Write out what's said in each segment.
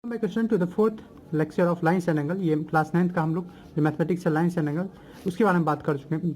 My question to the fourth lecture of lines and angle. ये class 9th का हम लोग जो मैथमेटिक्स है लाइन्स एंड एंगल उसके बारे में बात कर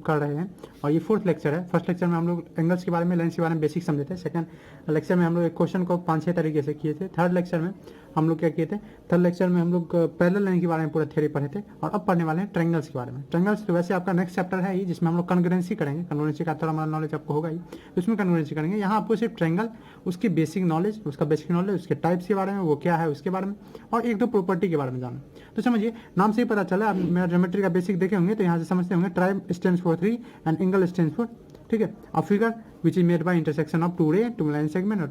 रहे हैं और ये फोर्थ लेक्चर है। फर्स्ट लेक्चर में हम लोग एंगल्स के बारे में, लाइन्स के बारे में बेसिक समझे थे। सेकंड लेक्चर में हम लोग एक क्वेश्चन को 5-6 तरीके से किए थे। थर्ड लेक्चर में हम लोग क्या किए थे, थर्ड लेक्चर में हम लोग पैरेलल लाइन के बारे में पूरा थ्योरी पढ़े थे और अब पढ़ने वाले हैं ट्रायंगल्स के बारे में। ट्रायंगल्स तो वैसे आपका नेक्स्ट चैप्टर है ही, जिसमें हम लोग कॉन्ग्रुएंसी करेंगे। कॉन्ग्रुएंसी का थोड़ा हमारा नॉलेज आपको होगा ही, उसमें कॉन्ग्रुएंसी करेंगे। यहाँ आपको सिर्फ ट्रायंगल, उसकी बेसिक नॉलेज, उसका बेसिक नॉलेज, उसके टाइप्स के बारे में, वो क्या है उसके बारे में, और एक दो प्रॉपर्टी के बारे में जाना। तो समझिए, नाम से ही पता चला, आप मेरा ज्योमेट्री का बेसिक देखे होंगे तो यहाँ से समझते होंगे tri stands for 3 and angle stands for, ठीक है। A figure which is made by intersection of two ray, two line segment और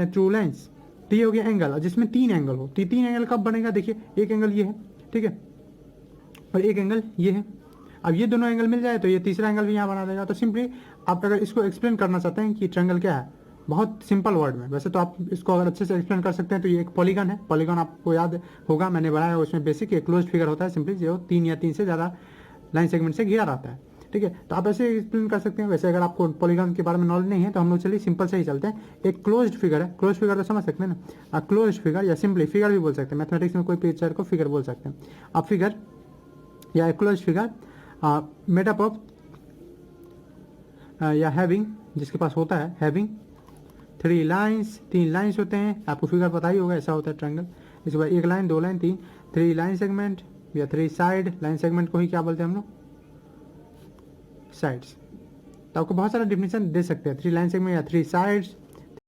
टू लाइन्स। तो ये हो गया एंगल, जिसमें 3 एंगल हो। तो 3 एंगल कब बनेगा, देखिए एक एंगल ये है, ठीक है, और एक एंगल ये है। अब ये दोनों एंगल मिल जाए तो ये तीसरा एंगल भी यहाँ बना देगा। तो सिंपली आप अगर इसको एक्सप्लेन करना चाहते हैं कि ट्रायंगल क्या है, बहुत सिंपल वर्ड में, वैसे तो आप इसको अगर अच्छे से एक्सप्लेन कर सकते हैं तो ये एक पॉलीगन है। पॉलीगन आपको याद होगा, मैंने बनाया है, उसमें बेसिक एक क्लोज फिगर होता है सिंपली, जो 3 या 3 से ज़्यादा लाइन सेगमेंट से घिरा रहता है, ठीक है। तो आप ऐसे एक्सप्लेन कर सकते हैं। वैसे अगर आपको पॉलीगन के बारे में नॉलेज नहीं है तो हम लोग चलिए सिंपल से ही चलते हैं। एक क्लोज्ड फिगर है, क्लोज फिगर तो समझ सकते हैं ना, क्लोज्ड फिगर या सिंपली फिगर भी बोल सकते हैं। मैथमेटिक्स में कोई पिक्चर को फिगर बोल सकते हैं। अब फिगर या closed figure made up of या हैविंग, जिसके पास होता है हैविंग 3 लाइन्स, 3 लाइन्स होते हैं। आपको फिगर पता ही होगा, ऐसा होता है ट्रायंगल। इसके बाद 1 लाइन, 2 लाइन, 3 लाइन सेगमेंट या 3 साइड। लाइन सेगमेंट को ही क्या बोलते हैं हम लोग, साइड्स। तो आपको बहुत सारा डिफिनेशन दे सकते हैं, 3 लाइन सेगमेंट या 3 साइड्स,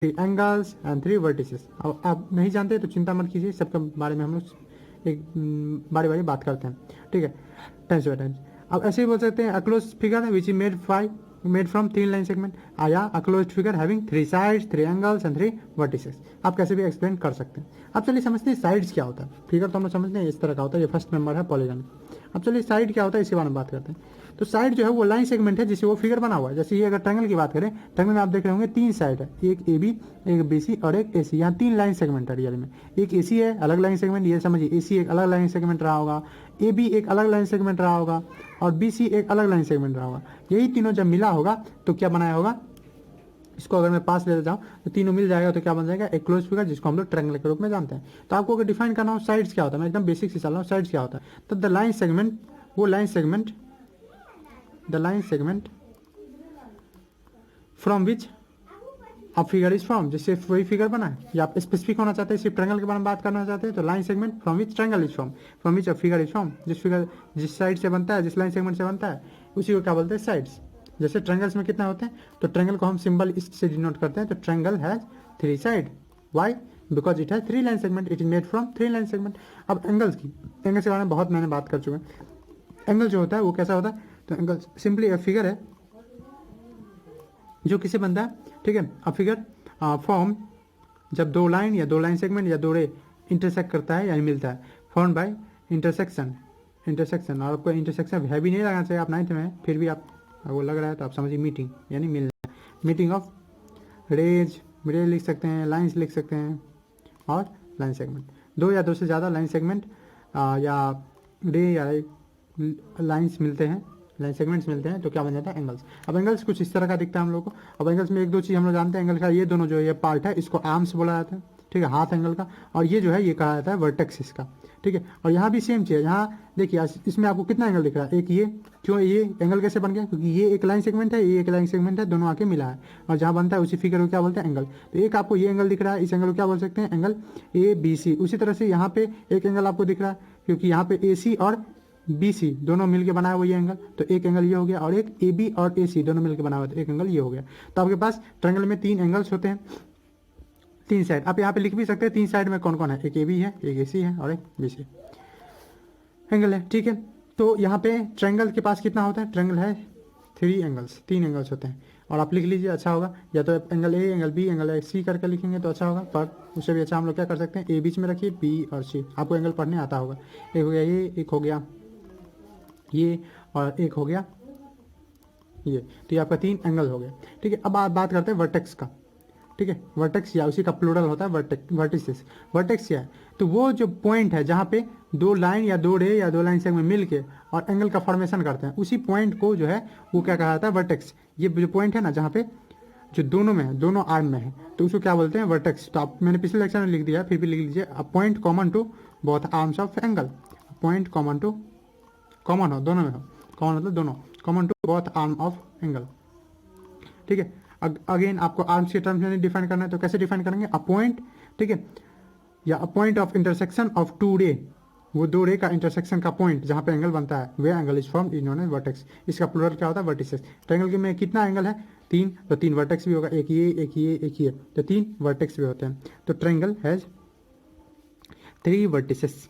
3 एंगल्स एंड 3 वर्टिसेस। अब आप नहीं जानते तो चिंता मत कीजिए, सबके बारे में हम लोग एक बारी बारी बात करते हैं, ठीक है, टाइम्स बाय टाइम्स। अब ऐसे ही बोल सकते हैं a close figure which is made from 3 line segment, या a closed figure having 3 sides, 3 angles and 3 vertices. आप कैसे भी एक्सप्लेन कर सकते हैं। अब चलिए समझते हैं साइड्स क्या होता है। फिगर तो हम लोग समझते हैं इस तरह का होता है, ये फर्स्ट नंबर है पॉलीगन। अब चलिए साइड क्या होता है इसके बारे में बात करते हैं। तो साइड जो है वो लाइन सेगमेंट है जिससे वो फिगर बना हुआ है। जैसे ये अगर ट्रायंगल की बात करें, ट्रायंगल में आप देख रहे होंगे 3 साइड है, एक AB, एक BC और एक AC। यहाँ 3 लाइन सेगमेंट है रियल में। एक AC है अलग लाइन सेगमेंट, ये समझिए AC एक अलग लाइन सेगमेंट रहा होगा, AB एक अलग लाइन सेगमेंट रहा होगा और BC एक अलग लाइन सेगमेंट रहा होगा। यही तीनों जब मिला होगा तो क्या बनाया होगा, इसको अगर मैं पास ले जाऊँ तो तीनों मिल जाएगा तो क्या बन जाएगा, एक क्लोज फिगर, जिसको हम लोग ट्रायंगल के रूप में जानते हैं। तो आपको अगर डिफाइन करना हो साइड्स क्या होता है, मैं एकदम बेसिक से चल रहा हूँ। साइड्स क्या होता है, तो द लाइन सेगमेंट, वो line segment, the line segment from which a figure is form, जिससे वही फिगर बना है। या आप स्पेसिफिक होना चाहते हैं, सिर्फ ट्रायंगल के बारे में बात करना चाहते हैं तो line segment from which triangle is form, from which a figure is form, जिस फिगर जिस साइड से बनता है, जिस लाइन सेगमेंट से बनता है, उसी को क्या बोलते हैं, साइड्स। जैसे ट्रायंगल्स में कितना होते हैं, तो ट्रायंगल को हम सिंबल इससे डिनोट करते हैं। तो triangle has 3 side, why, because it has 3 line segment, it is made from 3 line segment. अब एंगल्स की, एंगल्स के बारे में बहुत मैंने बात कर चुका है। एंगल जो होता है वो कैसा होता है, तो एंगल सिंपली एक फिगर है जो किसे बनता है, ठीक है। अब फिगर फॉर्म जब 2 लाइन या 2 लाइन सेगमेंट या 2 रे इंटरसेक्ट करता है यानी मिलता है, फॉर्म बाय इंटरसेक्शन। इंटरसेक्शन, और आपको इंटरसेक्शन है भी नहीं लगाना चाहिए, आप 9th में हैं फिर भी आप वो लग रहा है तो आप समझिए मीटिंग यानी मिलना। मीटिंग ऑफ रेज, रे लिख सकते हैं, लाइन्स लिख सकते हैं और लाइन सेगमेंट। 2 या 2 से ज़्यादा लाइन सेगमेंट या रे या लाइन्स मिलते हैं, लाइन सेगमेंट्स मिलते हैं तो क्या बन जाता है, एंगल्स। अब एंगल्स कुछ इस तरह का दिखता है हम लोग को। अब एंगल्स में 1-2 चीज़ हम लोग जानते हैं। एंगल का ये दोनों जो ये पार्ट है इसको आर्म्स बोला जाता है, ठीक है, हाथ एंगल का। और ये जो है ये कहा जाता है वर्टेक्स इसका, ठीक है। और यहाँ भी सेम चीज़ है, यहाँ देखिए इसमें आपको कितना एंगल दिख रहा है, एक ये। क्यों ये एंगल कैसे बन गया, क्योंकि ये एक लाइन सेगमेंट है, ये एक लाइन सेगमेंट है, दोनों आके मिला है और जहाँ बनता है उसी फिगर को क्या बोलते हैं, एंगल। तो एक आपको ये एंगल दिख रहा है, इस एंगल को क्या बोल सकते हैं, एंगल ABC। उसी तरह से यहाँ पे एक एंगल आपको दिख रहा है, क्योंकि यहाँ पे AC और BC दोनों मिलके बनाया हुआ ये एंगल, तो एक एंगल ये हो गया। और एक AB और AC दोनों मिलके बना हुआ, तो एक एंगल ये हो गया। तो आपके पास ट्रायंगल में 3 एंगल्स होते हैं, 3 साइड। आप यहाँ पे लिख भी सकते हैं 3 साइड में कौन कौन है, एक AB है, एक AC है और एक BC एंगल है, ठीक है। तो यहाँ पे ट्रायंगल के पास कितना होता है, ट्रायंगल है 3 एंगल्स, 3 एंगल्स होते हैं। और आप लिख लीजिए, अच्छा होगा, या तो angle A, angle B, angle C करके लिखेंगे तो अच्छा होगा। पर उससे भी अच्छा हम लोग क्या कर सकते हैं, A बीच में रखिए, B और C। आपको एंगल पढ़ने आता होगा। एक हो गया ये, एक हो गया ये और एक हो गया ये। तो ये आपका 3 एंगल हो गया, ठीक है। अब बात करते हैं वर्टेक्स का, ठीक है। वर्टेक्स या उसी का प्लूरल होता है वर्टिसेस। वर्टेक्स क्या है, तो वो जो पॉइंट है जहाँ पे 2 लाइन या 2 रे या 2 लाइन सेगमेंट मिल के और एंगल का फॉर्मेशन करते हैं, उसी पॉइंट को जो है वो क्या कहा जाता है, वर्टेक्स। ये जो पॉइंट है ना जहाँ पे जो दोनों में है, दोनों आर्म में है, तो उसको क्या बोलते हैं, वर्टेक्स। तो आप मैंने पिछले लेक्चर में लिख दिया, फिर भी लिख लीजिए, a point common to both arms of angle. Point common to, common हो दोनों में हो, कॉमन मतलब दोनों, common to both arm of angle. ठीक है, अगेन आपको आर्म्स के टर्म्स में डिफाइन करना है, तो कैसे डिफाइन करेंगे, अ पॉइंट, ठीक है, या a point of intersection of two ray, वो दो रे का इंटरसेक्शन का पॉइंट जहाँ पे एंगल बनता है, where angle is form is known as vertex. इसका प्लूरल क्या होता है, वर्टिसेस। ट्रायंगल के में कितना एंगल है, 3, तो 3 वर्टेक्स भी होगा, एक ये एक ये एक ये, तो 3 वर्टेक्स भी होते हैं। तो ट्रायंगल हैज 3 वर्टिसेस,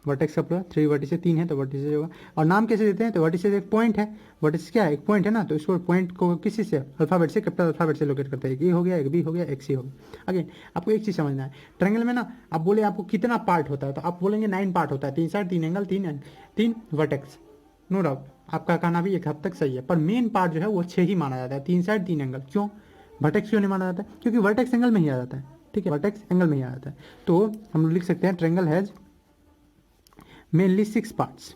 वर्टेक्स का प्लूरल 3 वर्टिसेस, 3 है तो वर्टिसेस होगा। और नाम कैसे देते हैं, तो वर्टिसेस एक पॉइंट है, वर्टिसेस क्या है, एक पॉइंट है ना, तो इसको पॉइंट को किसी से अल्फाबेट से, कैपिटल अल्फाबेट से लोकेट करते हैं। एक ए हो गया, एक बी हो गया, एक सी हो गया। अगेन आपको एक चीज़ समझना है, ट्रायंगल में ना आप बोले आपको कितना पार्ट होता है, तो आप बोलेंगे 9 पार्ट होता है, 3 side, 3 angle, 3 vertex. No doubt आपका कहना भी एक हद तक सही है, पर मेन पार्ट जो है वो 6 ही माना जाता है, 3 साइड 3 एंगल। क्यों वर्टेक्स क्यों नहीं माना जाता है, क्योंकि वर्टेक्स एंगल में ही आ जाता है। ठीक है, वर्टेक्स एंगल में ही आ जाता है। तो हम लोग लिख सकते हैं ट्रायंगल हैज मेनली 6 पार्ट्स।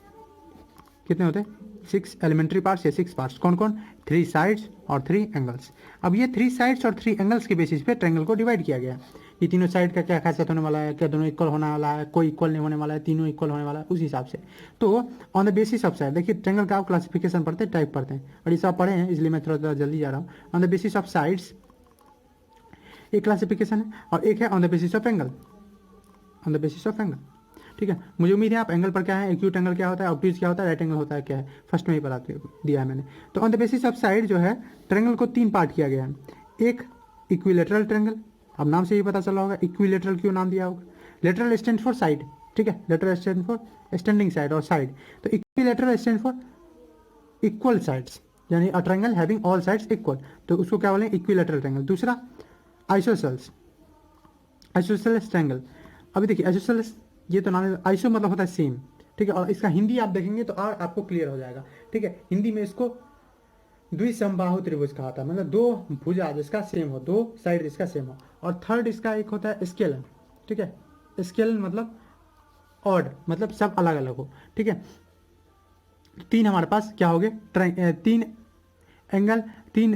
कितने होते हैं, 6 एलिमेंट्री पार्ट्स या 6 पार्ट्स। कौन कौन, 3 साइड्स और 3 एंगल्स। अब ये 3 साइड्स और 3 एंगल्स के बेसिस पे ट्रायंगल को डिवाइड किया गया। ये तीनों साइड का क्या खासियत होने वाला है, क्या दोनों इक्वल होने वाला है, कोई इक्वल नहीं होने वाला है, तीनों इक्वल होने वाला है, उस हिसाब से। तो on the basis of side, देखिए ट्रायंगल का आप क्लासिफिकेशन पढ़ते हैं, टाइप पढ़ते हैं, और ये सब पढ़े हैं, इसलिए मैं थोड़ा जल्दी जा रहा हूँ। On the basis of sides एक क्लासिफिकेशन है, और एक है on the basis of angle, on the basis of angle. ठीक है, मुझे उम्मीद है आप एंगल पर क्या है, एक्यूट एंगल क्या होता है, ऑब्ट्यूज क्या होता है, राइट एंगल होता है क्या है, फर्स्ट में ही बता दिया है मैंने। तो on the basis of side जो है ट्रायंगल को 3 पार्ट किया गया है। एक इक्विलेटरल ट्रायंगल, अब नाम से ही पता चला होगा इक्विलेटरल क्यों नाम दिया होगा। लेटरल स्टैंड फॉर साइड, ठीक है, lateral stand for standing side और साइड, तो equilateral stand for equal sides, यानी a triangle having all sides equal, तो उसको क्या बोलेंगे, इक्विलेटरल ट्रायंगल। दूसरा आइसोसेल्स, आइसोसेलेस ट्रायंगल। अभी देखिए आइसोसेलेस, ये तो नाम है, आइसो मतलब होता है सेम, ठीक है, और इसका हिंदी आप देखेंगे तो और आपको क्लियर हो जाएगा। ठीक है, हिंदी में इसको द्विसमबाहु त्रिभुज कहा था, मतलब 2 भुजा जिसका सेम हो, 2 साइड जिसका सेम हो। और थर्ड इसका एक होता है स्केलन, ठीक है, स्केलन मतलब ऑड, मतलब सब अलग अलग हो। ठीक है, 3 हमारे पास क्या हो गए, 3 एंगल, 3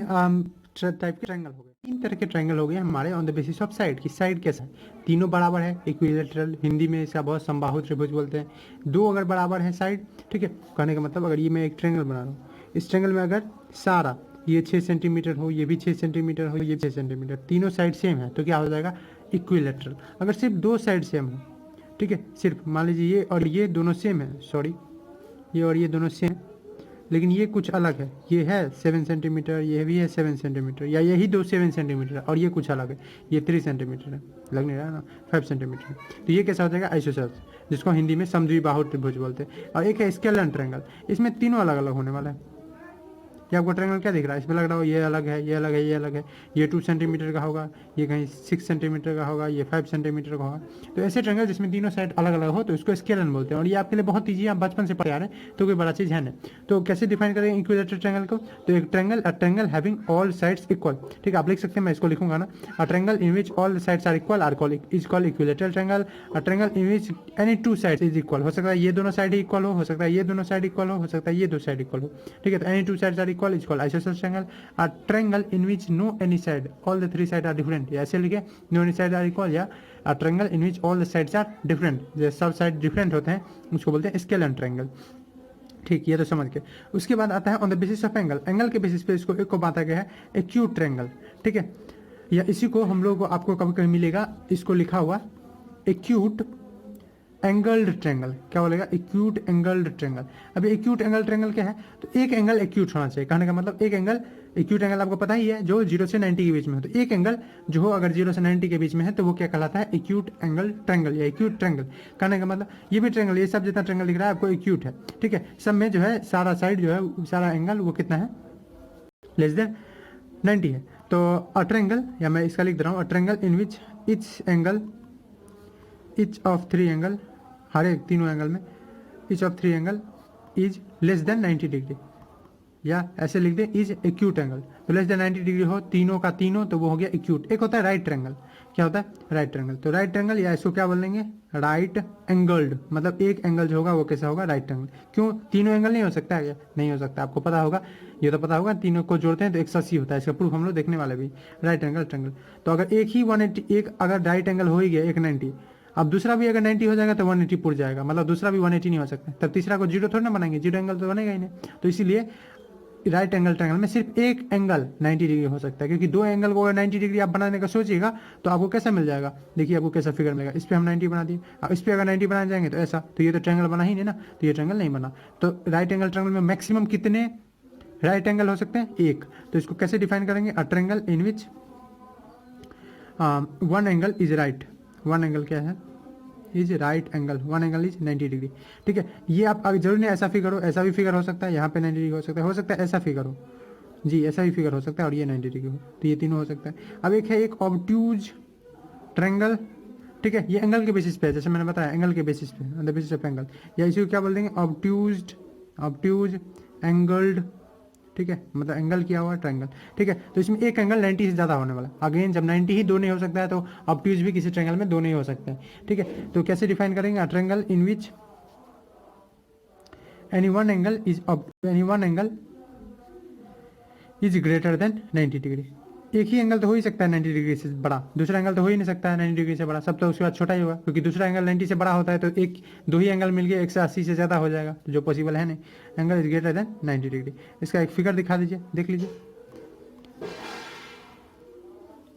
टाइप के ट्रायंगल हो गए, 3 तरह के ट्रायंगल हो गए हमारे on the basis of side की। साइड कैसा है, तीनों बराबर है, इक्विलेटरल, हिंदी में इसका बहुत समबाहु त्रिभुज बोलते हैं। 2 अगर बराबर है साइड, ठीक है, कहने का मतलब अगर ये मैं एक ट्रायंगल बना रहा हूँ, इस ट्रायंगल में अगर सारा ये 6 सेंटीमीटर हो, ये भी 6 सेंटीमीटर हो, ये 6 सेंटीमीटर, तीनों साइड सेम है, तो क्या हो जाएगा, इक्विलेटरल। अगर सिर्फ 2 साइड सेम हो, ठीक है, सिर्फ मान लीजिए ये और ये दोनों सेम है, सॉरी ये और ये दोनों सेम, लेकिन ये कुछ अलग है, ये है 7 सेंटीमीटर, ये भी है 7 सेंटीमीटर, या यही 2 7 सेंटीमीटर और ये कुछ अलग है, ये 3 सेंटीमीटर है, लग नहीं रहा है ना, 5 सेंटीमीटर। तो ये कैसा हो जाएगा, आइसोसेल्स, जिसको हिंदी में समद्विबाहु त्रिभुज बोलते हैं। और एक है स्केलन ट्रायंगल, इसमें तीनों अलग अलग होने वाला है। ये आपको ट्रायंगल क्या दिख रहा है, इसमें लग रहा हो ये अलग है, ये अलग है, ये अलग है, ये 2 सेंटीमीटर का होगा, ये कहीं 6 सेंटीमीटर का होगा, ये 5 सेंटीमीटर का होगा। तो ऐसे ट्रायंगल जिसमें तीनों साइड अलग अलग हो, तो इसको स्केलन बोलते हैं। और ये आपके लिए बहुत ईजी, आप बचपन से पढ़े आ रहे हैं, तो कोई बड़ा चीज़ है नहीं। तो कैसे डिफाइन करें इक्विलेटरल ट्रायंगल को, तो एक triangle, a triangle having all sides equal, ठीक है, आप लिख सकते हैं, मैं इसको लिखूंगा ना, a triangle in which all sides are equal are called is called equilateral triangle. A triangle in which any 2 sides is equal, हो सकता है ये दोनों साइड इक्वल हो सकता है ये दोनों साइड इक्वल हो सकता है ये 2 साइड इक्वल हो, ठीक है, तो any 2 sides are equal is called isosceles triangle. A triangle in which no any side, all the 3 sides are different, या ऐसे लिखे no any side are equal, या a triangle in which all the sides are different, जो सब side different होते हैं उसको बोलते हैं स्केलन ट्रायंगल। ठीक, ये तो समझ के। उसके बाद आता है on the basis of angle, angle के बेसिस पे इसको एक को बांटा गया है एक्यूट ट्रायंगल, ठीक है, या इसी को हम लोग को आपको कभी कभी मिलेगा, इसको लिखा हुआ एक्यूट एंगल्ड ट्रायंगल, क्या बोलेगा, एक्यूट एंगल्ड ट्रायंगल। अभी एक्यूट एंगल ट्रायंगल क्या है, तो एक एंगल एक्यूट होना चाहिए, कहने का मतलब एक एंगल, एक्यूट एंगल आपको पता ही है जो 0 से 90 के बीच में हो, तो एक एंगल जो हो अगर 0 से 90 के बीच में है तो वो क्या कहलाता है, एक्यूट एंगल ट्रायंगल या एक्यूट ट्रायंगल। कहने का मतलब ये भी ट्रायंगल, ये सब जितना ट्रायंगल दिख रहा है आपको एक्यूट है, ठीक है, सब में जो है सारा साइड जो है सारा एंगल वो कितना है, लेस देन 90 है। तो अ ट्रायंगल, या मैं इसका लिख दे रहा हूँ, a triangle in which each of 3 angle, हर एक तीनों एंगल में each of 3 angle is less than 90 degree, या ऐसे लिख दे इज एक्यूट एंगल, तो लेस देन 90 डिग्री हो तीनों का तीनों, तो वो हो गया एक्यूट। एक होता है राइट ट्रायंगल, क्या होता है, राइट ट्रायंगल। तो राइट ट्रायंगल या इसको क्या बोलेंगे, राइट एंगल्ड, मतलब एक एंगल जो होगा वो कैसा होगा, राइट ट्रायंगल। क्यों, तीनों एंगल नहीं हो सकता है क्या, नहीं हो सकता, आपको पता होगा, ये तो पता होगा, तीनों को जोड़ते हैं तो 180 होता है, इसका प्रूफ हम लोग देखने वाले भी, राइट एंगल ट्रायंगल। तो अगर एक ही 180, एक अगर राइट एंगल हो ही गया एक 90, अब दूसरा भी अगर 90 हो जाएगा तो 180 पुर जाएगा, मतलब दूसरा भी 180 नहीं हो सकता, तब तीसरा को जीरो थोड़ी ना बनाएंगे, जीरो एंगल तो बनेगा ही नहीं। तो इसीलिए राइट एंगल ट्रायंगल में सिर्फ एक एंगल 90 डिग्री हो सकता है, क्योंकि दो एंगल को अगर 90 डिग्री आप बनाने का सोचिएगा तो आपको कैसा मिल जाएगा, देखिए आपको कैसा फिगर मिलेगा, इस पर हम 90 बना दिए, अब इस पर अगर 90 बनाए जाएंगे तो ऐसा, तो ये तो ट्रायंगल बना ही नहीं ना, तो ये ट्रायंगल नहीं बना। तो राइट एंगल ट्रायंगल में मैक्सिमम कितने राइट एंगल हो सकते हैं, एक। तो इसको कैसे डिफाइन करेंगे, अ triangle in which one angle is right, one angle क्या है, is right angle, one angle is 90 degree. ठीक है, ये आप अगर जरूर नहीं ऐसा फिगर हो, ऐसा भी फिगर हो सकता है, यहाँ पे 90 डिग्री हो सकता है ऐसा फिगर हो, जी ऐसा भी फिगर हो सकता है, और ये 90 डिग्री हो, तो ये तीनों हो सकता है। अब एक है एक ऑब्ट्यूज ट्रायंगल, ठीक है, ये एंगल के बेसिस पे है, जैसे मैंने बताया एंगल के बेसिस पे, on the basis of angle, या इसी को क्या बोल देंगे, ऑब्ट्यूज एंगल्ड, ठीक है, मतलब एंगल किया हुआ ट्रायंगल। ठीक है, तो इसमें एक एंगल 90 से ज़्यादा होने वाला, अगेन जब 90 ही दो नहीं हो सकता है तो ऑब्ट्यूज भी किसी ट्रायंगल में दो नहीं हो सकते हैं। ठीक है, तो कैसे डिफाइन करेंगे, अ triangle in which any one angle is greater than 90 degree. एक ही एंगल तो हो ही सकता है 90 डिग्री से बड़ा, दूसरा एंगल तो हो ही नहीं सकता है 90 डिग्री से बड़ा, सब तो उसके बाद छोटा ही होगा, क्योंकि दूसरा एंगल 90 से बड़ा होता है तो एक दो ही एंगल मिल गया 180 से ज़्यादा हो जाएगा, तो जो पॉसिबल है नहीं, angle is greater than 90 degree. इसका एक फिगर दिखा दीजिए, देख लीजिए,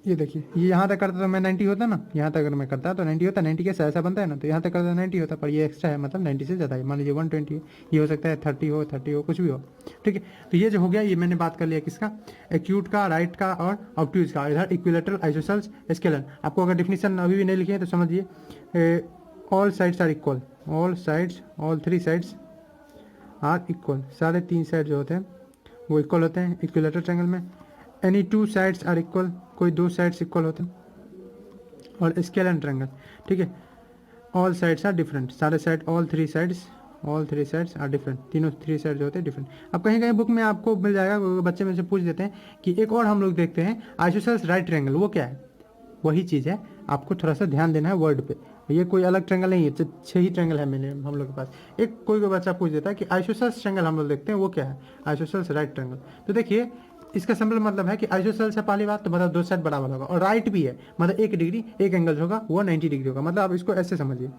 ये देखिए, ये यहाँ तक करता तो मैं 90 होता ना, यहाँ तक अगर मैं करता तो 90 होता, 90 कैसा ऐसा बनता है ना, तो यहाँ तक करता 90 होता, पर ये एक्स्ट्रा है, मतलब 90 से ज़्यादा है, मान लीजिए 120 है, ये हो सकता है 30 हो कुछ भी हो। ठीक है, तो ये जो हो गया, ये मैंने बात कर लिया किसका, एक्यूट का, राइट का और ऑब्ट्यूज का। इधर इक्विलेटरल, आइसोसेल्स, स्केलर, आपको अगर डिफिनीशन अभी भी नहीं लिखी है तो समझिए, all sides are equal, all three sides are equal, सारे तीन साइड जो होते हैं वो इक्वल होते हैं इक्विलेटरल ट्रायंगल में। Any two sides are equal, कोई दो साइड्स इक्वल होते हैं, और स्केलर ट्रायंगल, ठीक है, ऑल साइड्स आर डिफरेंट, सारे side, all three sides are different, तीनों थ्री साइड जो होते हैं डिफरेंट। अब कहीं कहीं बुक में आपको मिल जाएगा, बच्चे में से पूछ देते हैं कि एक और हम लोग देखते हैं आइसोसेल्स राइट ट्रायंगल, वो क्या है, वही चीज़ है, आपको थोड़ा सा ध्यान देना है वर्ड पे, ये कोई अलग ट्रायंगल नहीं है, 6 ही ट्रायंगल है मैंने हम लोग के पास। एक कोई बच्चा पूछ देता है कि आइसोसेल्स ट्रायंगल हम लोग देखते हैं वो क्या है, आइसोसेल्स राइट ट्रायंगल। तो देखिए इसका सिंपल मतलब है कि आइसोसेल्स है पहली बात, तो मतलब दो साइड बराबर होगा, और राइट भी है, मतलब एक डिग्री एक एंगल होगा वो 90 डिग्री होगा, मतलब आप इसको ऐसे समझिए,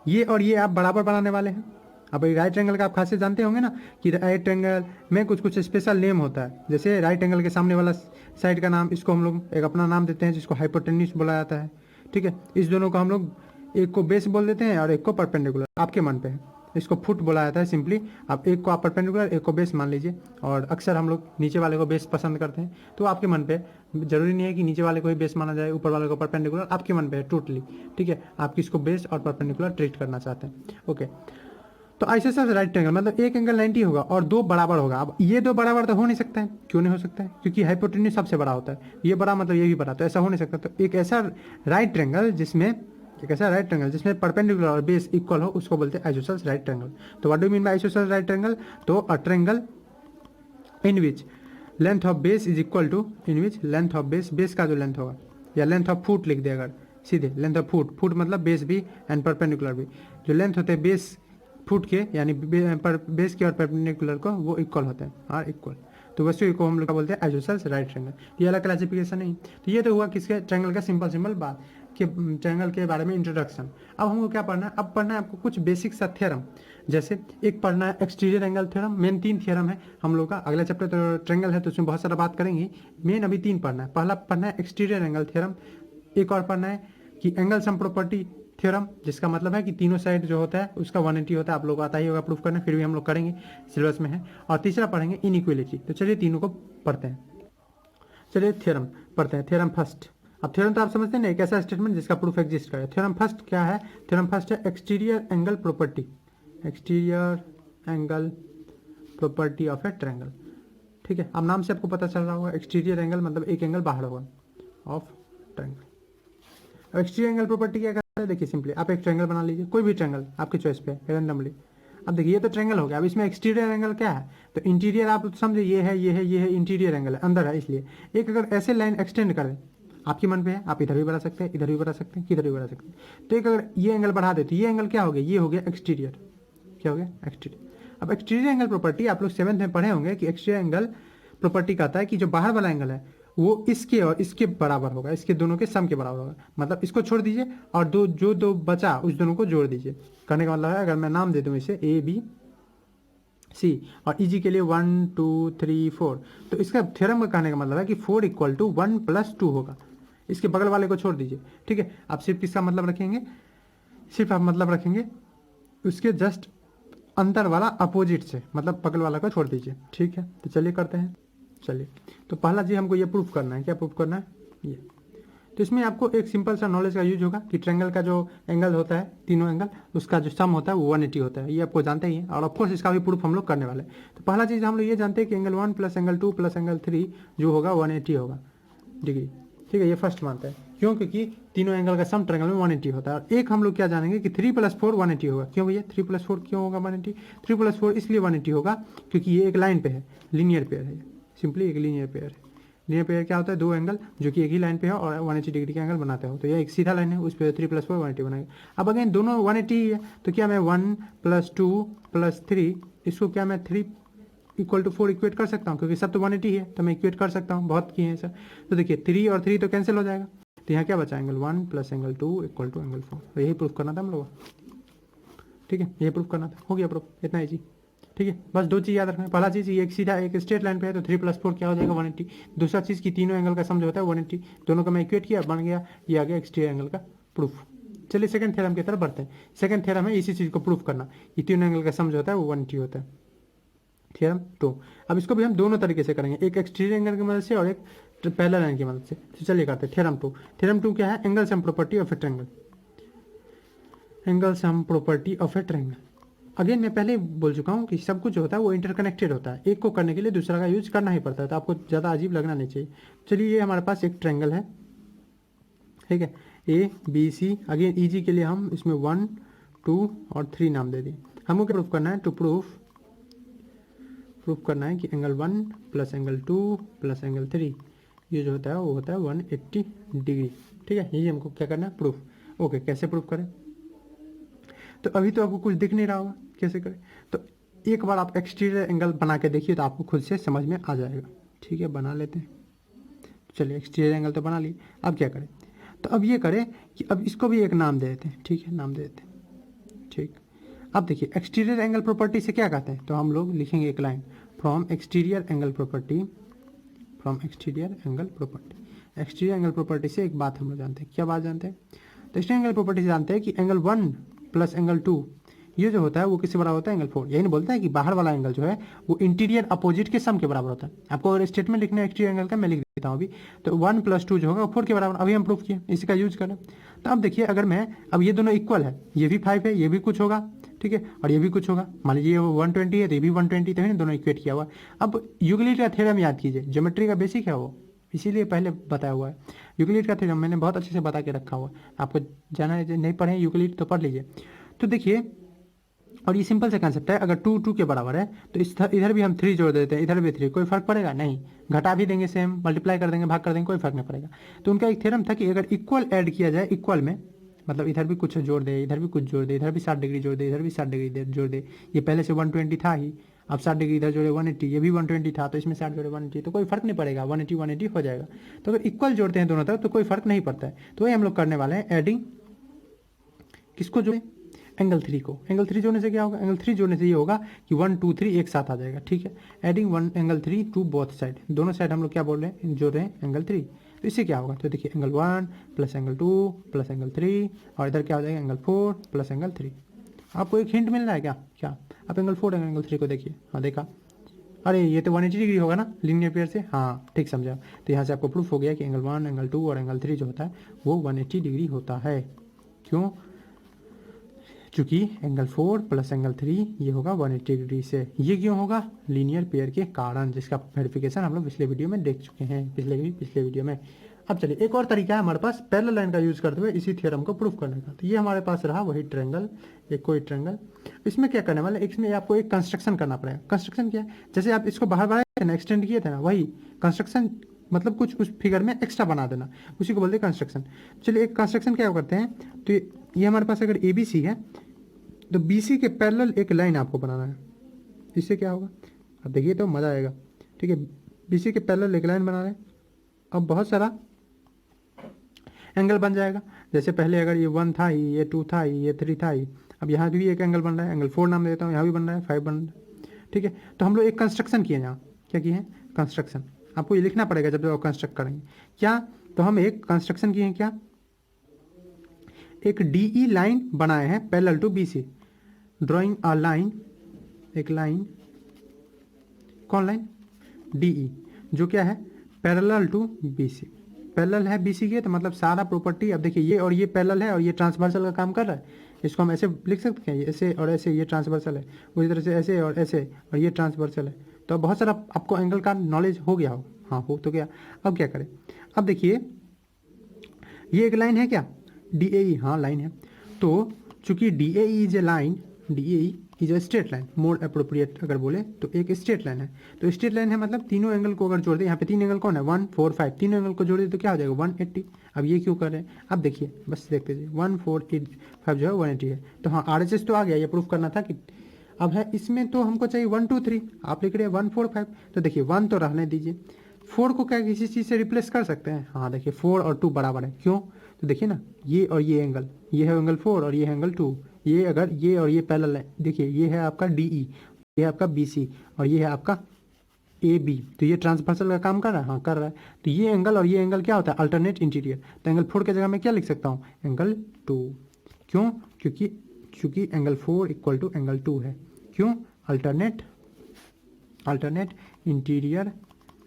ये और ये आप बराबर बनाने वाले हैं। अब राइट एंगल का आप खासियत जानते होंगे ना, कि राइट एंगल में कुछ कुछ स्पेशल नेम होता है, जैसे राइट एंगल के सामने वाला साइड का नाम, इसको हम लोग एक अपना नाम देते हैं जिसको हाइपोटेन्यूस बोला जाता है। ठीक है, इस दोनों को हम लोग, एक को बेस बोल देते हैं और एक को परपेंडिकुलर, आपके मन पे है, इसको फुट बोला जाता है सिंपली। आप एक को आप परपेंडिकुलर, एक को बेस मान लीजिए, और अक्सर हम लोग नीचे वाले को बेस पसंद करते हैं, तो आपके मन पे, जरूरी नहीं है कि नीचे वाले को ही बेस माना जाए, ऊपर वाले को परपेंडिकुलर, आपके मन पे है टोटली। ठीक है, आप किसको बेस और परपेंडिकुलर ट्रीट करना चाहते हैं। ओके, तो आइसोसेल्स राइट ट्रायंगल मतलब एक एंगल 90 होगा और दो बराबर होगा। अब ये दो बराबर तो हो नहीं सकता है, क्यों नहीं हो सकता है, क्योंकि हाइपोटेन्यूज सबसे बड़ा होता है, ये बड़ा मतलब ये भी बड़ा, तो ऐसा हो नहीं सकता। तो एक ऐसा राइट ट्रायंगल जिसमें परपेंडिकुलर और बेस इक्वल हो, उसको बोलते हैं आइसोसेल्स राइट ट्रायंगल। तो what do mean by isosceles right triangle, तो a triangle in which length of base is equal to, in which length of base का जो लेंथ होगा, या लेंथ ऑफ फुट लिख दे अगर सीधे, लेंथ ऑफ फुट मतलब बेस भी एंड परपेंडिकुलर भी, जो लेंथ होते हैं बेस फुट के, यानी बेस के और परपेंडिकुलर को, वो इक्वल होते हैं, आर इक्वल। तो वैसे को हम लोग बोलते हैं आइसोसेल्स राइट ट्रायंगल। ये अलग क्लासिफिकेशन नहीं। तो ये तो हुआ किसके, ट्रायंगल का सिंपल बात कि ट्रायंगल के बारे में इंट्रोडक्शन। अब हमको क्या पढ़ना है, अब पढ़ना है आपको कुछ बेसिक सा थ्योरम, जैसे एक पढ़ना है exterior angle theorem, main 3 theorem है हम लोग का। अगला चैप्टर तो ट्रायंगल है तो उसमें बहुत सारा बात करेंगे, मेन अभी 3 पढ़ना है। पहला पढ़ना है एक्सटीरियर एंगल थ्योरम, एक और पढ़ना है कि एंगल सम प्रॉपर्टी थ्योरम, जिसका मतलब है कि तीनों साइड जो होता है उसका 180 होता है। आप लोग को आता ही होगा प्रूफ करना, फिर भी हम लोग करेंगे, सिलेबस में है। और तीसरा पढ़ेंगे इनइक्वालिटी। तो चलिए तीनों को पढ़ते हैं। चलिए थ्योरम पढ़ते हैं। थ्योरम फर्स्ट, अब थ्योरम तो आप समझते हैं ना, एक ऐसा स्टेटमेंट जिसका प्रूफ एग्जिस्ट करे। थ्योरम फर्स्ट क्या है, थ्योरम फर्स्ट है exterior angle property, exterior angle property of a triangle. ठीक है, अब नाम से आपको पता चल रहा होगा, एक्सटीरियर एंगल मतलब एक एंगल बाहर होगा ऑफ ट्रायंगल। अब एक्सटीरियर एंगल प्रॉपर्टी क्या करता है, देखिए सिंपली आप एक ट्रायंगल बना लीजिए, कोई भी ट्रायंगल आपकी चॉइस पे रैंडमली। अब देखिए ये तो ट्रायंगल हो गया, अब इसमें एक्सटीरियर एंगल क्या है, तो इंटीरियर आप समझे, ये है इंटीरियर एंगल है, अंदर है, इसलिए एक अगर ऐसे लाइन एक्सटेंड करें, आपके मन पे है, आप इधर भी बढ़ा सकते हैं, इधर भी बढ़ा सकते हैं, किधर भी बढ़ा सकते हैं। तो एक अगर ये एंगल बढ़ा दे तो ये एंगल क्या हो गया, ये हो गया एक्सटीरियर। क्या हो गया, एक्सटीरियर। अब एक्सटीरियर एंगल प्रॉपर्टी आप लोग 7th में पढ़े होंगे कि एक्सटीरियर एंगल प्रॉपर्टी कहता है कि जो बाहर वाला एंगल है वो इसके और इसके बराबर होगा, इसके दोनों के सम के बराबर होगा। मतलब इसको छोड़ दीजिए और दो बचा उस दोनों को जोड़ दीजिए। करने का मतलब है अगर मैं नाम दे दूं इसे ए बी सी और इजी के लिए 1 2 3 4, तो इसका थ्योरम का कहने का मतलब है कि 4 इक्वल टू 1 प्लस 2 होगा। इसके बगल वाले को छोड़ दीजिए, ठीक है। आप सिर्फ किसका मतलब रखेंगे, सिर्फ आप मतलब रखेंगे उसके जस्ट अंदर वाला अपोजिट से, मतलब बगल वाला को छोड़ दीजिए, ठीक है। तो चलिए करते हैं। चलिए, तो पहला चीज हमको ये प्रूफ करना है। क्या प्रूफ करना है, ये। तो इसमें आपको एक सिंपल सा नॉलेज का यूज होगा कि ट्रायंगल का जो एंगल होता है, तीनों एंगल, उसका जो सम होता है वो 180 होता है। ये आपको जानते ही है और ऑफकोर्स इसका भी प्रूफ हम लोग करने वाले हैं। तो पहला चीज़ हम लोग ये जानते हैं कि angle 1 plus angle 2 plus angle 3 जो होगा 180 होगा डिग्री, ठीक है। ये फर्स्ट मानते हैं, क्यों, क्योंकि तीनों एंगल का सम ट्रायंगल में 180 होता है। और एक हम लोग क्या जानेंगे कि 3 + 4 180 होगा। क्यों भैया 3 + 4 क्यों होगा 180? 3 + 4 इसलिए 180 होगा क्योंकि ये एक लाइन पे है, लीनियर पेयर है, सिंपली एक लीनियर पेयर है। लीनियर पेयर क्या होता है, दो एंगल जो कि एक ही लाइन पे है और 180 डिग्री का एंगल बनाते हो। तो ये एक सीधा लाइन है, उस पर 3 + 4 180 बनाएगा। अब अगेन दोनों 180 ही है, तो क्या मैं 1 + 2 + 3 इसको क्या मैं 3 = 4 इक्वेट कर सकता हूँ, क्योंकि सब तो 180 है तो मैं इक्वेट कर सकता हूँ, बहुत किए हैं सर। तो देखिए 3 और 3 तो कैंसिल हो जाएगा, तो यहाँ क्या बचा, angle 1 plus angle 2 equal to angle 4। तो यही प्रूफ करना था हम लोग, ठीक है। यही प्रूफ करना था, हो गया प्रूफ, इतना ईजी, ठीक है। बस दो चीज़ याद रखना है। पहला चीज़ ये एक सीधा एक स्ट्रेट लाइन पे है तो 3 + 4 क्या हो जाएगा 180। दूसरा चीज़ की तीनों एंगल का सम जो होता है 180, दोनों का मैं इक्वेट किया, बन गया, ये आ गया एक्सटीरियर एंगल का प्रूफ। चलिए सेकंड थ्योरम की तरफ बढ़ते हैं। सेकंड थ्योरम है इसी चीज़ को प्रूफ करना कि तीनों एंगल का सम जो होता है वो 180 होता है। थ्योरम 2। अब इसको भी हम दोनों तरीके से करेंगे, एक एक्सटीरियर एंगल की मदद से और एक पैरेलल लाइन की मदद से। तो चलिए करते हैं थ्योरम 2। थ्योरम 2 क्या है, angle sum property of a triangle. Angle sum property of a triangle. Again मैं पहले बोल चुका हूँ कि सब कुछ जो होता है वो इंटरकनेक्टेड होता है, एक को करने के लिए दूसरा का यूज करना ही पड़ता है, तो आपको ज़्यादा अजीब लगना नहीं चाहिए। चलिए ये हमारे पास एक ट्रायंगल है, ठीक है, A B C. Again easy के लिए हम इसमें 1 2 और 3 नाम दे दिए। हमको क्या प्रूफ करना है, टू प्रूफ करना है कि angle 1 plus angle 2 plus angle 3 ये जो होता है वो होता है 180 डिग्री, ठीक है। यही हमको क्या करना है, प्रूफ। ओके, कैसे प्रूफ करें, तो अभी तो आपको कुछ दिख नहीं रहा होगा कैसे करें, तो एक बार आप एक्सटीरियर एंगल बना के देखिए तो आपको खुद से समझ में आ जाएगा, ठीक है। बना लेते हैं, चलिए एक्सटीरियर एंगल तो बना लिए। अब क्या करें, तो अब ये करें कि अब इसको भी एक नाम दे देते हैं, ठीक है, नाम दे देते हैं, ठीक। अब देखिए एक्सटीरियर एंगल प्रॉपर्टी से क्या कहते हैं, तो हम लोग लिखेंगे एक line, from exterior angle property, from exterior angle property. Exterior angle property से एक बात हम लोग जानते हैं, क्या बात जानते हैं, तो एक्सटीरियर एंगल प्रॉपर्टी से जानते हैं कि एंगल 1 प्लस एंगल 2 ये जो होता है वो किससे बराबर होता है, एंगल 4। यही नहीं बोलता है कि बाहर वाला एंगल जो है वो इंटीरियर अपोजिट के सम के बराबर होता है। आपको अगर स्टेटमेंट लिखना है एक्सटीरियर एंगल का, मैं लिख देता हूँ अभी, तो 1 + 2 जो होगा 4 के बराबर, अभी हम प्रूफ किए, इसी का यूज करें। तो अब देखिए अगर मैं, अब ये दोनों इक्वल है, ये भी 5 है, ये भी कुछ होगा, ठीक है, और ये भी कुछ होगा, मान लीजिए 120 है तो ये भी 120, तो है ना, दोनों इक्वेट किया हुआ। अब यूक्लिड का थ्योरम याद कीजिए, ज्योमेट्री का बेसिक है वो, इसीलिए पहले बताया हुआ है। यूक्लिड का थ्योरम मैंने बहुत अच्छे से बता के रखा हुआ है, आपको जाना है, नहीं पढ़े यूक्लिड तो पढ़ लीजिए। तो देखिए, और ये सिंपल सा कंसेप्ट है, अगर 2 2 के बराबर है तो इधर भी हम 3 जोड़ देते हैं, इधर भी 3, कोई फर्क पड़ेगा नहीं, घटा भी देंगे सेम, मल्टीप्लाई कर देंगे, भाग कर देंगे, कोई फर्क नहीं पड़ेगा। तो उनका एक थ्योरम था कि अगर इक्वल ऐड किया जाए, इक्वल में मतलब इधर भी कुछ जोड़ दे, इधर भी कुछ जोड़ दे, इधर भी 60 डिग्री जोड़ दे, इधर भी 60 डिग्री जोड़ दे, ये पहले से 120 था ही, अब 60 डिग्री इधर जोड़े 180, ये भी 120 था तो इसमें 60 जोड़े 180, तो कोई फर्क नहीं पड़ेगा, 180 180 हो जाएगा। तो अगर इक्वल जोड़ते हैं दोनों तरफ तो कोई फर्क नहीं पड़ता है। तो वही हम लोग करने वाले हैं, एडिंग किसको जोड़े, एंगल 3 को। एंगल 3 जोड़ने से क्या होगा, एंगल 3 जोड़ने से ये होगा कि 1 2 3 एक साथ आ जाएगा, ठीक है। Adding 1 angle 3 to both side, दोनों साइड हम लोग क्या बोल रहे हैं, जोड़ रहे हैं एंगल 3। तो इससे क्या होगा, तो देखिए angle 1 plus angle 2 plus angle 3 और इधर क्या हो जाएगा, एंगल 4 प्लस एंगल 3। आपको एक हिंट मिल रहा है क्या, क्या आप एंगल 4 एंगल 3 को देखिए, हाँ देखा, अरे ये तो 180 डिग्री होगा ना लीनियर पेयर से, हाँ ठीक समझा। तो यहाँ से आपको प्रूफ हो गया कि एंगल 1 एंगल 2 और एंगल 3 जो होता है वो 180 डिग्री होता है। क्यों, चूंकि एंगल 4 प्लस एंगल 3 ये होगा 180 डिग्री से। ये क्यों होगा, लीनियर पेयर के कारण, जिसका वेरिफिकेशन हम लोग पिछले वीडियो में देख चुके हैं, पिछले वीडियो में। अब चलिए एक और तरीका है हमारे पास पैरेलल लाइन का यूज करते हुए इसी थ्योरम को प्रूफ करने का। तो ये हमारे पास रहा वही ट्रायंगल, एक कोई ट्रायंगल। इसमें क्या करने वाले, इसमें आपको एक कंस्ट्रक्शन करना पड़ेगा। कंस्ट्रक्शन क्या है, जैसे आप इसको बाहर बढ़ाए थे ना, एक्सटेंड किए थे ना, वही कंस्ट्रक्शन मतलब कुछ उस फिगर में एक्स्ट्रा बना देना, उसी को बोलते हैं कंस्ट्रक्शन। चलिए एक कंस्ट्रक्शन क्या करते हैं, तो ये हमारे पास अगर ए बी सी है तो बी सी के पैरेलल एक लाइन आपको बनाना है। इससे क्या होगा, अब देखिए तो मज़ा आएगा। ठीक है, बी सी के पैरेलल एक लाइन बना रहे हैं, अब बहुत सारा एंगल बन जाएगा। जैसे पहले अगर ये 1 था, ये 2 था, ये 3 था, अब यहाँ भी एक एंगल बन रहा है, एंगल 4 नाम देता हूँ, यहाँ भी बन रहा है 5 बन रहा है। ठीक है, तो हम लोग एक कंस्ट्रक्शन किए यहाँ, क्या किए हैं, कंस्ट्रक्शन। आपको ये लिखना पड़ेगा जब आप कंस्ट्रक्ट करेंगे क्या, तो हम एक कंस्ट्रक्शन किए हैं क्या, एक डीई लाइन बनाए हैं parallel to B C, drawing a line, एक लाइन, कौन लाइन, डीई, जो क्या है पैरेलल टू बीसी, पैरेलल है बीसी के, तो मतलब सारा प्रॉपर्टी, अब देखिए ये और ये पैरेलल है और ये ट्रांसवर्सल का काम कर रहा है, इसको हम ऐसे लिख सकते हैं, ऐसे और ऐसे, ये ट्रांसवर्सल है, उसी तरह से ऐसे और ऐसे और ये ट्रांसवर्सल है। तो बहुत सारा आपको एंगल का नॉलेज हो गया हो, हाँ हो तो गया। अब क्या करें, अब देखिए ये एक लाइन है क्या, डी ए ई, हाँ लाइन है। तो चूंकि D A E is a line, D A E is a straight line, more appropriate अगर बोले तो एक स्ट्रेट लाइन है। तो स्ट्रेट लाइन है मतलब तीनों एंगल को अगर जोड़ दे, यहाँ पे 3 एंगल कौन है, 1 4 5, तीनों एंगल को जोड़ दे तो क्या हो जाएगा 180। अब ये क्यों कर रहे हैं, अब देखिए बस देखते जाइए, 1 4 8 5 जो है 180 है। तो हाँ आर एच एस तो आ गया, ये प्रूफ करना था कि अब है इसमें, तो हमको चाहिए 1 2 3, आप लिख रहे हैं 1 4 5, तो देखिए 1 तो रहने दीजिए, 4 को क्या किसी चीज़ से रिप्लेस कर सकते हैं, हाँ देखिए 4 और 2 बराबर है, क्यों, तो देखिए ना ये और ये एंगल, ये है एंगल 4 और ये है एंगल 2, ये अगर ये और ये पैरेलल है, देखिए ये है आपका डी ई, ये है आपका बी सी और ये है आपका ए बी, तो ये ट्रांसवर्सल का काम कर रहा है, हाँ कर रहा है। तो ये एंगल और ये एंगल क्या होता है, अल्टरनेट इंटीरियर, तो एंगल 4 की जगह मैं क्या लिख सकता हूँ, एंगल 2, क्यों, क्योंकि एंगल 4 इक्वल टू एंगल 2 है, क्यों, अल्टरनेट इंटीरियर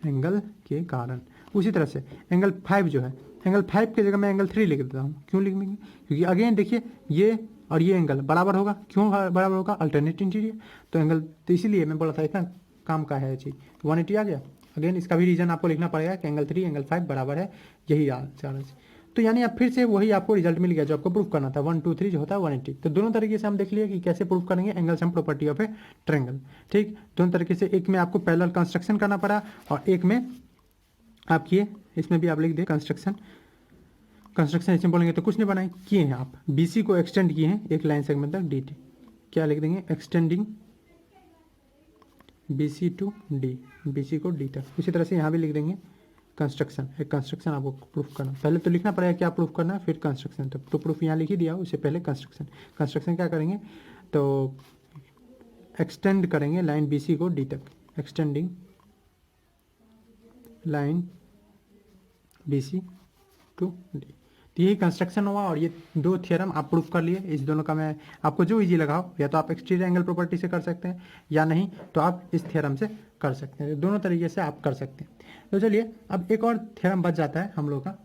एंगल के कारण। उसी तरह से एंगल 5 जो है, एंगल 5 की जगह मैं एंगल 3 लिख देता हूँ, क्यों लिखेंगे, क्योंकि अगेन देखिए ये और ये एंगल बराबर होगा, क्यों बराबर होगा, अल्टरनेट इंटीरियर, तो एंगल, तो इसीलिए मैं बोला था इतना काम का है चीज, 180 आ गया। अगेन इसका भी रीजन आपको लिखना पड़ेगा कि एंगल 3 एंगल 5 बराबर है, यही चार। तो यानी अब फिर से वही आपको रिजल्ट मिल गया जो आपको प्रूफ करना था, 1 2 3 जो होता है 180। तो दोनों तरीके से हम देख लिए कि कैसे प्रूफ करेंगे angle sum property of a triangle. ठीक, दोनों तरीके से, एक में आपको पैरेलल कंस्ट्रक्शन करना पड़ा और एक में आप किए, इसमें भी आप लिख दे कंस्ट्रक्शन इसमें बोलेंगे तो कुछ नहीं बनाए, किए हैं आप, बीसी को एक्सटेंड किए हैं एक लाइन सेगमेंट तक डी टी, क्या लिख देंगे, extending B C to D, B C को डी तक। उसी तरह से यहाँ भी लिख देंगे कंस्ट्रक्शन, एक कंस्ट्रक्शन आपको प्रूफ करना, पहले तो लिखना पड़ेगा क्या प्रूफ करना है, फिर कंस्ट्रक्शन, तो प्रूफ यहाँ लिख ही दिया, उससे पहले कंस्ट्रक्शन क्या करेंगे, तो एक्सटेंड करेंगे लाइन बीसी को डी तक, extending line B C to D. तो यही कंस्ट्रक्शन हुआ और ये 2 थ्योरम आप प्रूफ कर लिए। इस दोनों का मैं आपको जो इजी लगाओ, या तो आप एक्सटीरियर एंगल प्रॉपर्टी से कर सकते हैं या नहीं तो आप इस थ्योरम से कर सकते हैं, दोनों तरीके से आप कर सकते हैं। तो चलिए अब एक और थ्योरम बच जाता है हम लोग का,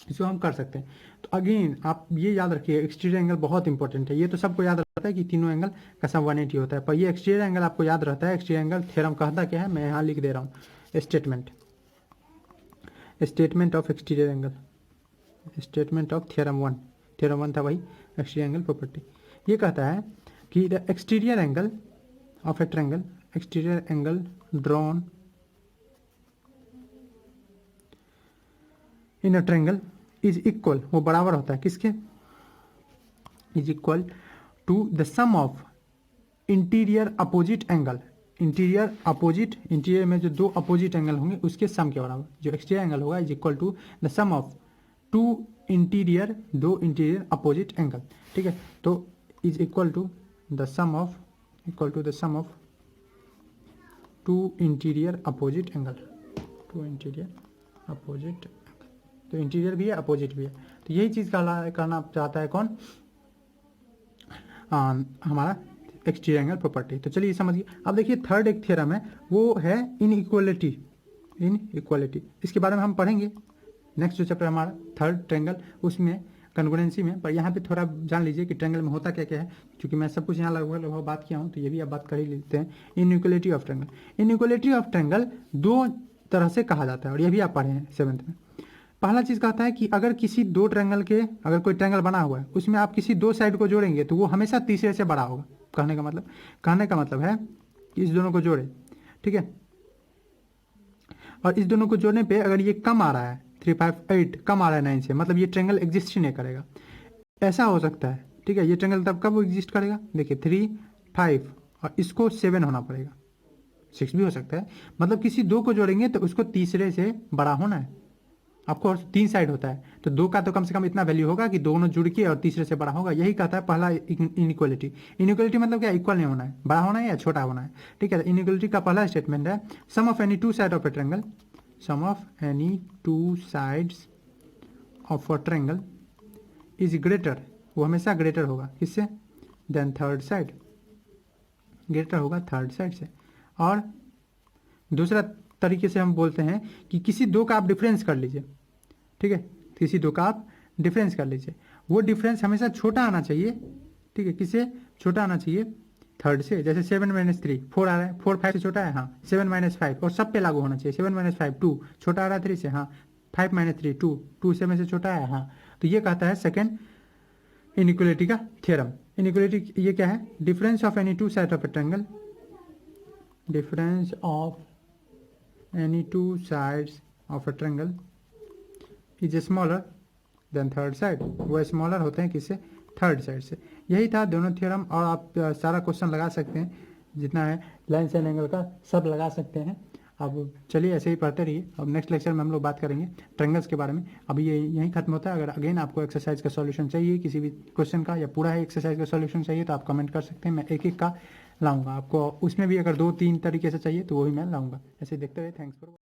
इसको हम कर सकते हैं। तो अगेन आप ये याद रखिए, एक्सटीरियर एंगल बहुत इंपॉर्टेंट है, ये तो सबको याद रहता है कि तीनों एंगल का सम 180 होता है, पर ये एक्सटीरियर एंगल आपको याद रहता है। एक्सटीरियर एंगल थ्योरम कहता क्या है, मैं यहाँ लिख दे रहा हूँ, statement of exterior angle, statement of theorem 1 था वही एक्सटीरियर एंगल प्रॉपर्टी। ये कहता है कि the exterior angle of a triangle, exterior angle drawn in a triangle is equal, वो बराबर होता है किसके, is equal to the sum of interior opposite angle, interior में जो 2 अपोजिट एंगल होंगे उसके सम के बराबर, जो एक्सटीरियर एंगल होगा is equal to the sum of 2 interior opposite angle. ठीक है, तो is equal to the sum of 2 interior opposite angle, तो इंटीरियर भी है अपोजिट भी है। तो यही चीज़ करना चाहता है कौन, हमारा एक्सटीरियर एंगल प्रॉपर्टी। तो चलिए समझिए। अब देखिए थर्ड एक थ्योरम है, वो है इनइक्वालिटी, इसके बारे में हम पढ़ेंगे नेक्स्ट जो चैप्टर हमारा थर्ड ट्रायंगल, उसमें कन्ग्रुएंसी में। पर यहाँ पे थोड़ा जान लीजिए कि ट्रायंगल में होता क्या क्या है, क्योंकि मैं सब कुछ यहाँ लगभग बात किया हूँ, तो ये भी आप बात कर ही लेते हैं। इनइक्वालिटी ऑफ ट्रायंगल 2 तरह से कहा जाता है, और ये भी आप पढ़े हैं 7th में। पहला चीज़ कहता है कि अगर किसी 2 ट्रायंगल के, अगर कोई ट्रायंगल बना हुआ है उसमें आप किसी 2 साइड को जोड़ेंगे तो वो हमेशा तीसरे से बड़ा होगा। कहने का मतलब है कि इस दोनों को जोड़े, ठीक है। और इस दोनों को जोड़ने पे अगर ये कम आ रहा है 358 कम आ रहा है 9 से, मतलब ये ट्रेंगल एग्जिस्ट ही नहीं करेगा। ऐसा हो सकता है, ठीक है। ये ट्रेंगल तब कब एग्जिस्ट करेगा, देखिए 3 5 और इसको 7 होना पड़ेगा, 6 भी हो सकता है। मतलब किसी दो को जोड़ेंगे तो उसको तीसरे से बड़ा होना है। आपको 3 साइड होता है तो 2 का तो कम से कम इतना वैल्यू होगा कि दोनों जुड़ के और तीसरे से बड़ा होगा। यही कहता है पहला इनइक्वालिटी। इनइक्वालिटी मतलब क्या, इक्वल नहीं होना है, बड़ा होना है या छोटा होना है, ठीक है। इनइक्वालिटी का पहला स्टेटमेंट है sum of any two side of a triangle, sum of any two sides of a triangle is greater, वो हमेशा ग्रेटर होगा किससे, देन थर्ड साइड, ग्रेटर होगा थर्ड साइड से। और दूसरा तरीके से हम बोलते हैं कि किसी दो का आप डिफरेंस कर लीजिए, ठीक है, किसी दो का आप डिफरेंस कर लीजिए, वो डिफरेंस हमेशा छोटा आना चाहिए, ठीक है। किससे छोटा आना चाहिए, थर्ड से। जैसे 7 - 3 4 आ रहा है, 4 5 से छोटा है, हाँ। 7 - 5 और सब पे लागू होना चाहिए। 7 - 5 2 छोटा आ रहा है 3 से, हाँ। 5 - 3 2 2 7 से छोटा है, हाँ। तो ये कहता है सेकेंड इनइक्वालिटी का थ्योरम। इनइक्वालिटी ये क्या है, difference of any two side of a triangle, difference of any two sides of a triangle is smaller than third side, वो स्मॉलर होते हैं किससे, थर्ड साइड से। यही था दोनों थ्योरम। और आप सारा क्वेश्चन लगा सकते हैं, जितना है लाइन एंड एंगल का सब लगा सकते हैं। अब चलिए ऐसे ही पढ़ते रहिए। अब नेक्स्ट लेक्चर में हम लोग बात करेंगे ट्रायंगल्स के बारे में। अभी ये यहीं खत्म होता है। अगर अगेन आपको एक्सरसाइज का सॉल्यूशन चाहिए किसी भी क्वेश्चन का, या पूरा है एक्सरसाइज का सॉल्यूशन चाहिए, तो आप कमेंट कर सकते हैं, मैं एक एक का लाऊंगा। आपको उसमें भी अगर 2-3 तरीके से चाहिए तो वो भी मैं लाऊंगा। ऐसे देखते रहिए। Thanks for